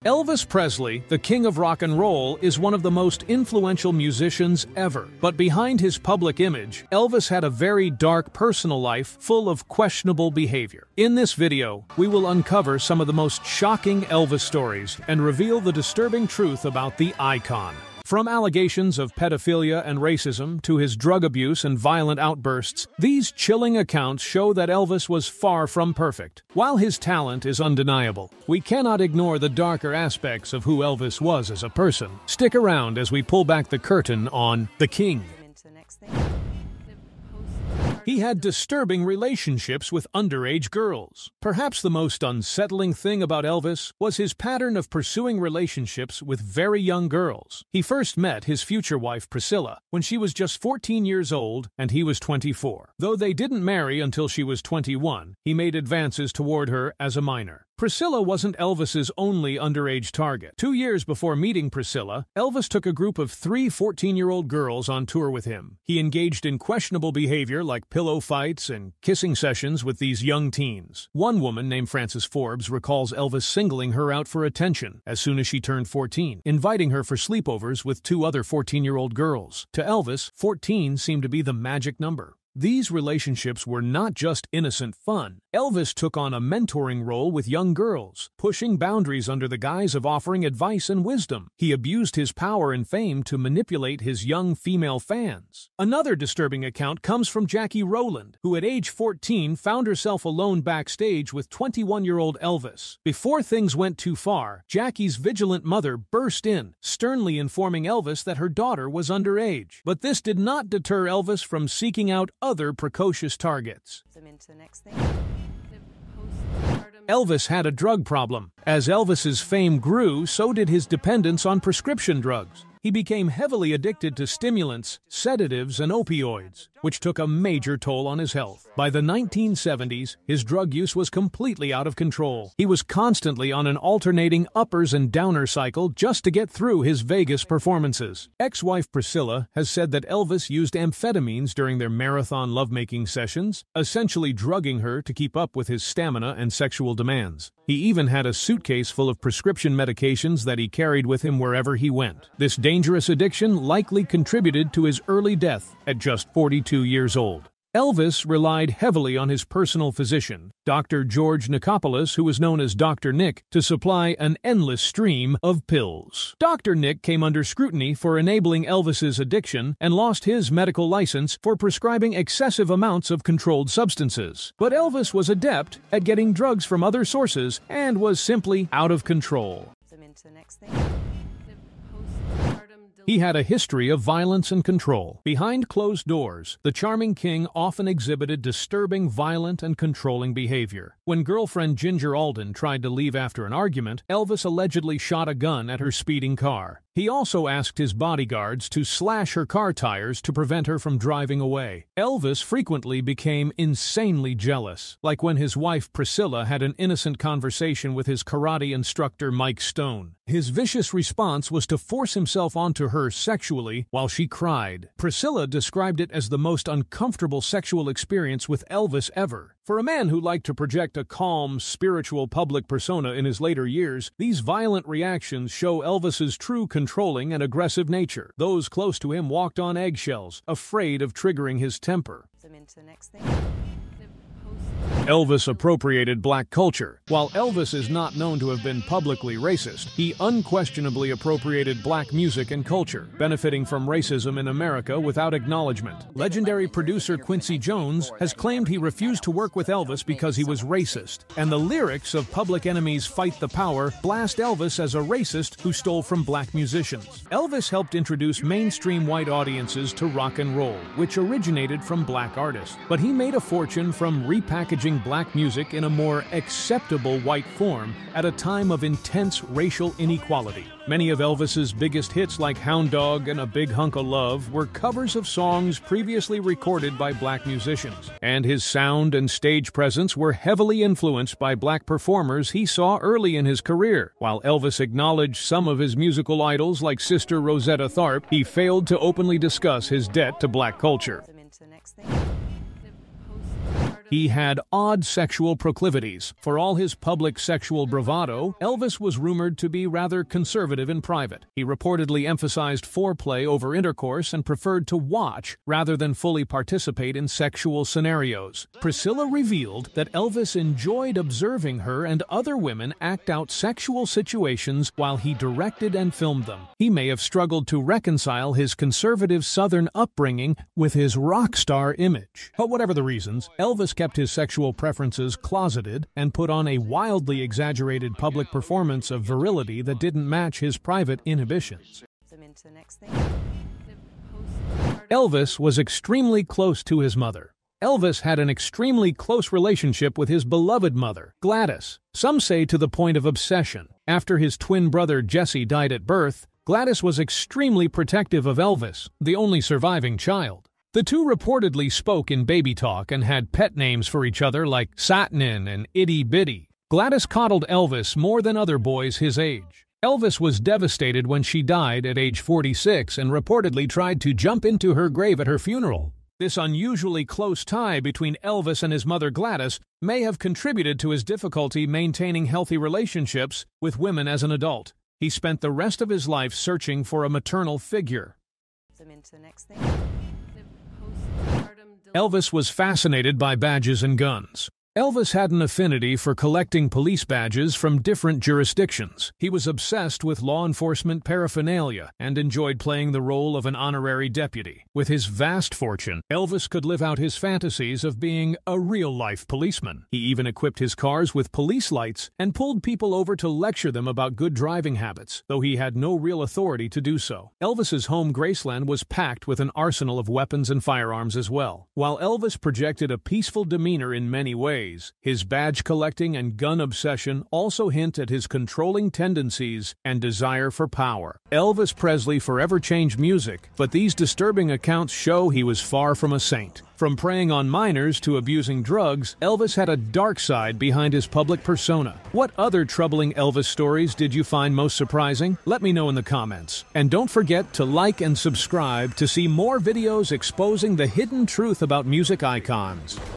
Elvis Presley, the king of rock and roll, is one of the most influential musicians ever. But behind his public image, Elvis had a very dark personal life full of questionable behavior. In this video, we will uncover some of the most shocking Elvis stories and reveal the disturbing truth about the icon. From allegations of pedophilia and racism to his drug abuse and violent outbursts, these chilling accounts show that Elvis was far from perfect. While his talent is undeniable, we cannot ignore the darker aspects of who Elvis was as a person. Stick around as we pull back the curtain on The King. He had disturbing relationships with underage girls. Perhaps the most unsettling thing about Elvis was his pattern of pursuing relationships with very young girls. He first met his future wife Priscilla when she was just 14 years old and he was 24. Though they didn't marry until she was 21, he made advances toward her as a minor. Priscilla wasn't Elvis's only underage target. 2 years before meeting Priscilla, Elvis took a group of 3 14-year-old girls on tour with him. He engaged in questionable behavior like pillow fights and kissing sessions with these young teens. One woman named Frances Forbes recalls Elvis singling her out for attention as soon as she turned 14, inviting her for sleepovers with 2 other 14-year-old girls. To Elvis, 14 seemed to be the magic number. These relationships were not just innocent fun. Elvis took on a mentoring role with young girls, pushing boundaries under the guise of offering advice and wisdom. He abused his power and fame to manipulate his young female fans. Another disturbing account comes from Jackie Rowland, who at age 14 found herself alone backstage with 21-year-old Elvis. Before things went too far, Jackie's vigilant mother burst in, sternly informing Elvis that her daughter was underage. But this did not deter Elvis from seeking out other precocious targets. Elvis had a drug problem. As Elvis's fame grew, so did his dependence on prescription drugs. He became heavily addicted to stimulants, sedatives, and opioids, which took a major toll on his health. By the 1970s, his drug use was completely out of control. He was constantly on an alternating uppers and downer cycle just to get through his Vegas performances. Ex-wife Priscilla has said that Elvis used amphetamines during their marathon lovemaking sessions, essentially drugging her to keep up with his stamina and sexual demands. He even had a suitcase full of prescription medications that he carried with him wherever he went. This dangerous addiction likely contributed to his early death at just 42 years old. Elvis relied heavily on his personal physician, Dr. George Nicopolis, who was known as Dr. Nick, to supply an endless stream of pills. Dr. Nick came under scrutiny for enabling Elvis's addiction and lost his medical license for prescribing excessive amounts of controlled substances. But Elvis was adept at getting drugs from other sources and was simply out of control. He had a history of violence and control. Behind closed doors, the charming king often exhibited disturbing, violent, and controlling behavior. When girlfriend Ginger Alden tried to leave after an argument, Elvis allegedly shot a gun at her speeding car. He also asked his bodyguards to slash her car tires to prevent her from driving away. Elvis frequently became insanely jealous, like when his wife Priscilla had an innocent conversation with his karate instructor Mike Stone. His vicious response was to force himself onto her sexually while she cried. Priscilla described it as the most uncomfortable sexual experience with Elvis ever. For a man who liked to project a calm, spiritual public persona in his later years, these violent reactions show Elvis's true controlling and aggressive nature. Those close to him walked on eggshells, afraid of triggering his temper. Elvis appropriated black culture. While Elvis is not known to have been publicly racist, he unquestionably appropriated black music and culture, benefiting from racism in America without acknowledgement. Legendary producer Quincy Jones has claimed he refused to work with Elvis because he was racist, and the lyrics of Public Enemy's Fight the Power blast Elvis as a racist who stole from black musicians. Elvis helped introduce mainstream white audiences to rock and roll, which originated from black artists, but he made a fortune from repackaging black music in a more acceptable white form at a time of intense racial inequality. Many of Elvis's biggest hits like Hound Dog and A Big Hunk of Love were covers of songs previously recorded by black musicians, and his sound and stage presence were heavily influenced by black performers he saw early in his career. While Elvis acknowledged some of his musical idols like Sister Rosetta Tharpe, he failed to openly discuss his debt to black culture. He had odd sexual proclivities. For all his public sexual bravado, Elvis was rumored to be rather conservative in private. He reportedly emphasized foreplay over intercourse and preferred to watch rather than fully participate in sexual scenarios. Priscilla revealed that Elvis enjoyed observing her and other women act out sexual situations while he directed and filmed them. He may have struggled to reconcile his conservative Southern upbringing with his rock star image. But whatever the reasons, Elvis kept his sexual preferences closeted and put on a wildly exaggerated public performance of virility that didn't match his private inhibitions. Elvis was extremely close to his mother. Elvis had an extremely close relationship with his beloved mother, Gladys. Some say to the point of obsession. After his twin brother Jesse died at birth, Gladys was extremely protective of Elvis, the only surviving child. The two reportedly spoke in baby talk and had pet names for each other like Satnin and Itty Bitty. Gladys coddled Elvis more than other boys his age. Elvis was devastated when she died at age 46 and reportedly tried to jump into her grave at her funeral. This unusually close tie between Elvis and his mother Gladys may have contributed to his difficulty maintaining healthy relationships with women as an adult. He spent the rest of his life searching for a maternal figure. Elvis was fascinated by badges and guns. Elvis had an affinity for collecting police badges from different jurisdictions. He was obsessed with law enforcement paraphernalia and enjoyed playing the role of an honorary deputy. With his vast fortune, Elvis could live out his fantasies of being a real-life policeman. He even equipped his cars with police lights and pulled people over to lecture them about good driving habits, though he had no real authority to do so. Elvis's home Graceland was packed with an arsenal of weapons and firearms as well. While Elvis projected a peaceful demeanor in many ways, his badge collecting and gun obsession also hint at his controlling tendencies and desire for power. Elvis Presley forever changed music, but these disturbing accounts show he was far from a saint. From preying on minors to abusing drugs, Elvis had a dark side behind his public persona. What other troubling Elvis stories did you find most surprising? Let me know in the comments. And don't forget to like and subscribe to see more videos exposing the hidden truth about music icons.